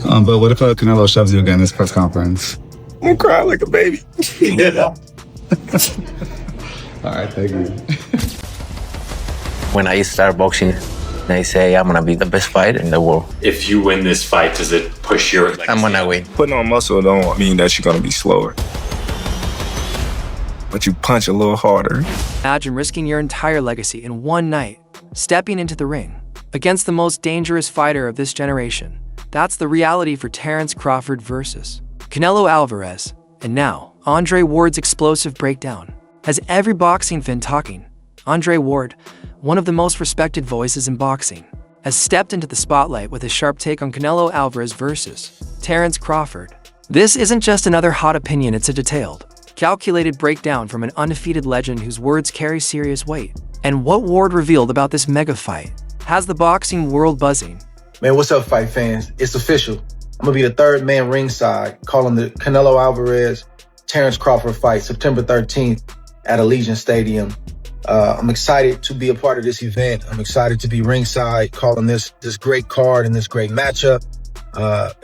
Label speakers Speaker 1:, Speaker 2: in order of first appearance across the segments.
Speaker 1: But what if Canelo shoves you again in this press conference?
Speaker 2: I'm gonna cry like a baby. Yeah.
Speaker 1: All right, thank you.
Speaker 3: When I start boxing, they say I'm gonna be the best fighter in the world.
Speaker 4: If you win this fight, does it push your legacy?
Speaker 3: I'm gonna win.
Speaker 2: Putting on muscle don't mean that you're gonna be slower. But you punch a little harder.
Speaker 5: Imagine risking your entire legacy in one night, stepping into the ring against the most dangerous fighter of this generation. That's the reality for Terence Crawford versus Canelo Alvarez. And now, Andre Ward's explosive breakdown has every boxing fan talking. Andre Ward, one of the most respected voices in boxing, has stepped into the spotlight with his sharp take on Canelo Alvarez versus Terence Crawford. This isn't just another hot opinion, it's a detailed, calculated breakdown from an undefeated legend whose words carry serious weight. And what Ward revealed about this mega fight has the boxing world buzzing.
Speaker 6: Man, what's up, fight fans? It's official. I'm gonna be the third man ringside calling the Canelo Alvarez Terence Crawford fight September 13th at Allegiant Stadium. I'm excited to be a part of this event. I'm excited to be ringside calling this great card and this great matchup.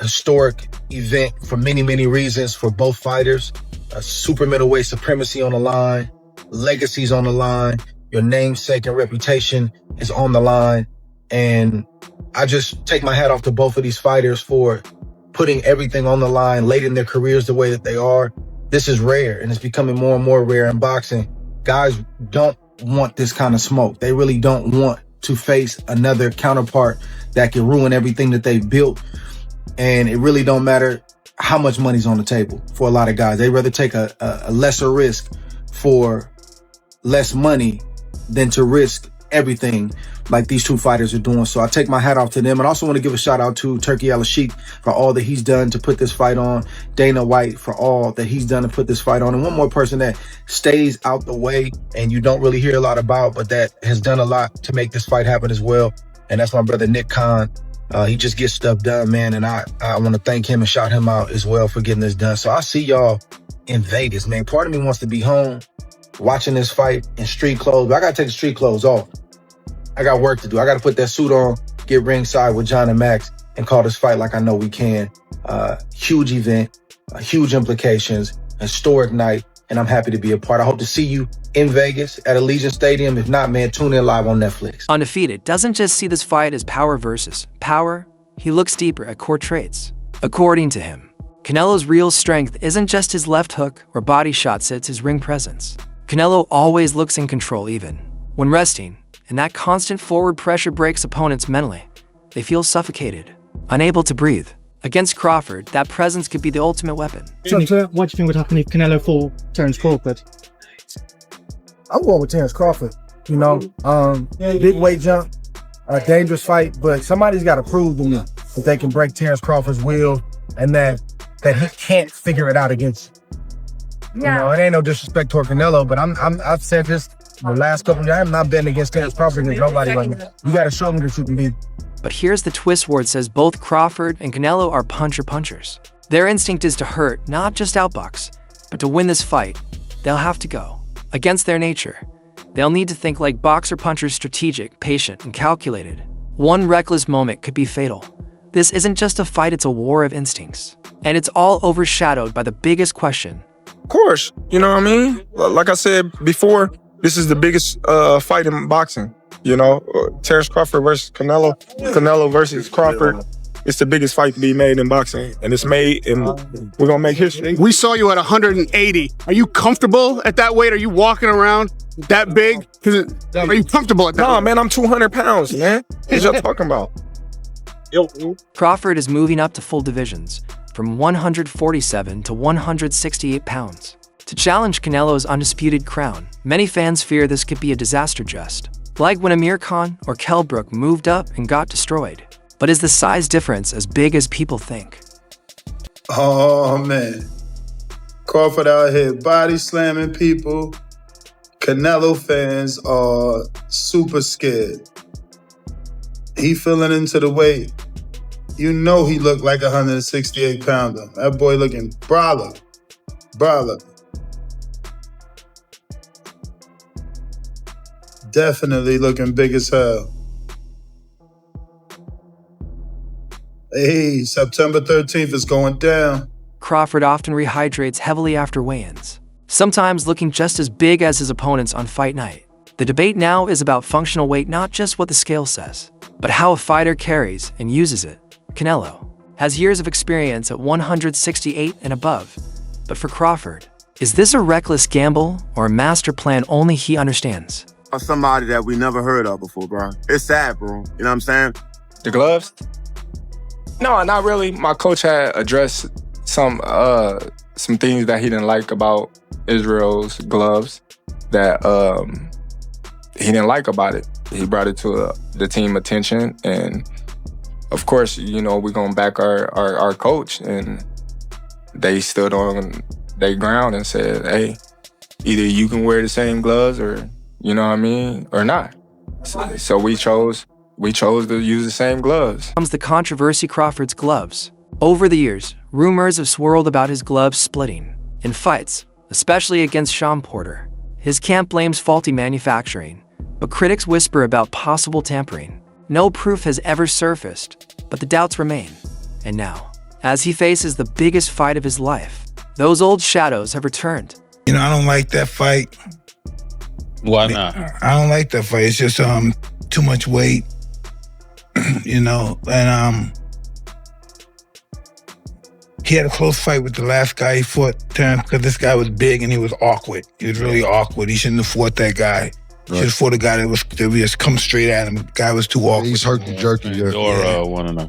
Speaker 6: Historic event for many, many reasons for both fighters. Super middleweight supremacy on the line, legacies on the line, your namesake and reputation is on the line. And I just take my hat off to both of these fighters for putting everything on the line late in their careers the way that they are. This is rare, and it's becoming more and more rare in boxing. Guys don't want this kind of smoke. They really don't want to face another counterpart that can ruin everything that they built. And it really don't matter how much money's on the table for a lot of guys. They'd rather take a lesser risk for less money than to risk everything like these two fighters are doing. So I take my hat off to them. And I also want to give a shout out to Turki Al-Sheikh for all that he's done to put this fight on. Dana White for all that he's done to put this fight on. And one more person that stays out the way and you don't really hear a lot about, but that has done a lot to make this fight happen as well. And that's my brother, Nick Khan. He just gets stuff done, man. And I want to thank him and shout him out as well for getting this done. So I see y'all in Vegas, man. Part of me wants to be home watching this fight in street clothes, but I got to take the street clothes off. I got work to do. I got to put that suit on, get ringside with John and Max, and call this fight like I know we can. Huge event, huge implications, historic night, and I'm happy to be a part. I hope to see you in Vegas at Allegiant Stadium. If not, man, tune in live on Netflix.
Speaker 5: Undefeated doesn't just see this fight as power versus power. He looks deeper at core traits. According to him, Canelo's real strength isn't just his left hook or body shots, it's his ring presence. Canelo always looks in control even when resting, and that constant forward pressure breaks opponents mentally. They feel suffocated, unable to breathe. Against Crawford, that presence could be the ultimate weapon.
Speaker 7: So what do you think would happen if Canelo fought Terence Crawford?
Speaker 8: I'm going with Terence Crawford. You know, big weight jump, a dangerous fight, but somebody's got to prove to me that they can break Terence Crawford's will and that he can't figure it out against you. Yeah. You know, it ain't no disrespect toward Canelo, but I've said this the last couple of years. I'm not betting against Terence Crawford against nobody like me. You got to show me that you can beat.
Speaker 5: But here's the twist. Ward says both Crawford and Canelo are punchers. Their instinct is to hurt, not just outbox. But to win this fight, they'll have to go against their nature. They'll need to think like boxer-punchers, strategic, patient, and calculated. One reckless moment could be fatal. This isn't just a fight, it's a war of instincts. And it's all overshadowed by the biggest question.
Speaker 2: Of course, you know what I mean? Like I said before, this is the biggest fight in boxing. You know, Terence Crawford versus Canelo, Canelo versus Crawford. It's the biggest fight to be made in boxing, and it's made, and we're gonna make history.
Speaker 9: We saw you at 180. Are you comfortable at that weight? Are you walking around that big? Are you comfortable at that?
Speaker 2: Nah, man, I'm 200 pounds, man. What y'all talking about?
Speaker 5: Crawford is moving up to full divisions, from 147 to 168 pounds, to challenge Canelo's undisputed crown. Many fans fear this could be a disaster, just like when Amir Khan or Kell Brook moved up and got destroyed. But is the size difference as big as people think?
Speaker 1: Oh, man. Crawford out here body slamming people. Canelo fans are super scared. He filling into the weight. You know he looked like a 168 pounder. That boy looking brolic. Definitely looking big as hell. Hey, September 13th is going down.
Speaker 5: Crawford often rehydrates heavily after weigh-ins, sometimes looking just as big as his opponents on fight night. The debate now is about functional weight, not just what the scale says, but how a fighter carries and uses it. Canelo has years of experience at 168 and above, but for Crawford, is this a reckless gamble or a master plan only he understands?
Speaker 10: Somebody that we never heard of before, bro. It's sad, bro. You know what I'm saying?
Speaker 2: The gloves? No, not really. My coach had addressed some things that he didn't like about Israel's gloves that he didn't like about it. He brought it to the team attention, and of course, you know, we're gonna back our coach, and they stood on their ground and said, hey, either you can wear the same gloves or, you know what I mean, or not. So we chose to use the same gloves.
Speaker 5: Comes the controversy: Crawford's gloves. Over the years, rumors have swirled about his gloves splitting. In fights, especially against Sean Porter, his camp blames faulty manufacturing, but critics whisper about possible tampering. No proof has ever surfaced, but the doubts remain. And now, as he faces the biggest fight of his life, those old shadows have returned.
Speaker 11: You know, I don't like that fight.
Speaker 12: Why not?
Speaker 11: I don't like that fight. It's just too much weight. You know, and he had a close fight with the last guy he fought, Terence, because this guy was big and he was awkward. He was really awkward. He shouldn't have fought that guy. He should have fought a guy that would just come straight at him. The guy was too awkward.
Speaker 12: He's herky-jerky.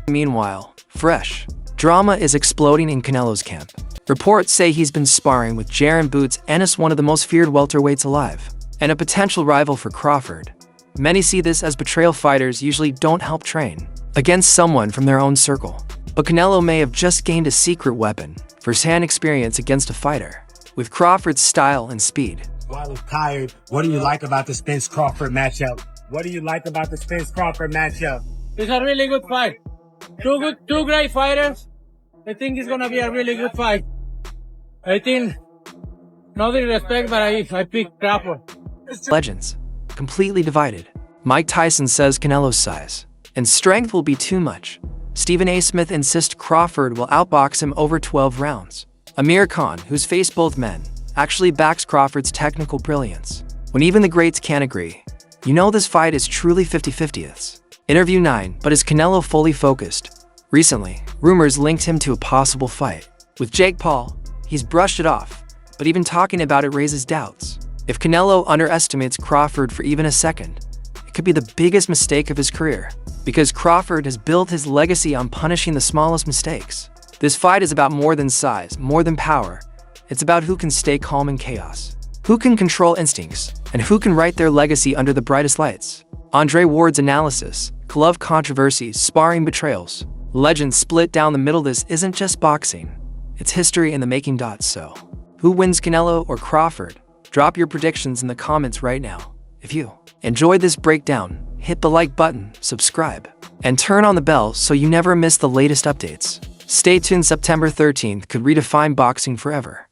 Speaker 5: Meanwhile, fresh drama is exploding in Canelo's camp. Reports say he's been sparring with Jaron Boots Ennis, one of the most feared welterweights alive, and a potential rival for Crawford. Many see this as betrayal. Fighters usually don't help train against someone from their own circle. But Canelo may have just gained a secret weapon, first-hand experience against a fighter with Crawford's style and speed.
Speaker 13: While he's tired, what do you like about the Spence-Crawford matchup? What do you like about the Spence-Crawford matchup? It's a really good fight. Two great fighters. I think it's gonna be a really good fight. I think, no disrespect, but I pick Crawford.
Speaker 5: Legends, completely divided. Mike Tyson says Canelo's size and strength will be too much. Stephen A. Smith insists Crawford will outbox him over 12 rounds. Amir Khan, who's faced both men, actually backs Crawford's technical brilliance. When even the greats can't agree, you know this fight is truly 50-50ths. Interview 9, but is Canelo fully focused? Recently, rumors linked him to a possible fight with Jake Paul. He's brushed it off, but even talking about it raises doubts. If Canelo underestimates Crawford for even a second, it could be the biggest mistake of his career, because Crawford has built his legacy on punishing the smallest mistakes. This fight is about more than size, more than power. It's about who can stay calm in chaos, who can control instincts, and who can write their legacy under the brightest lights. Andre Ward's analysis: glove controversies, sparring betrayals, legends split down the middle. This isn't just boxing, it's history in the making. So, who wins, Canelo or Crawford? Drop your predictions in the comments right now. If you enjoyed this breakdown, hit the like button, subscribe, and turn on the bell so you never miss the latest updates. Stay tuned. September 13th could redefine boxing forever.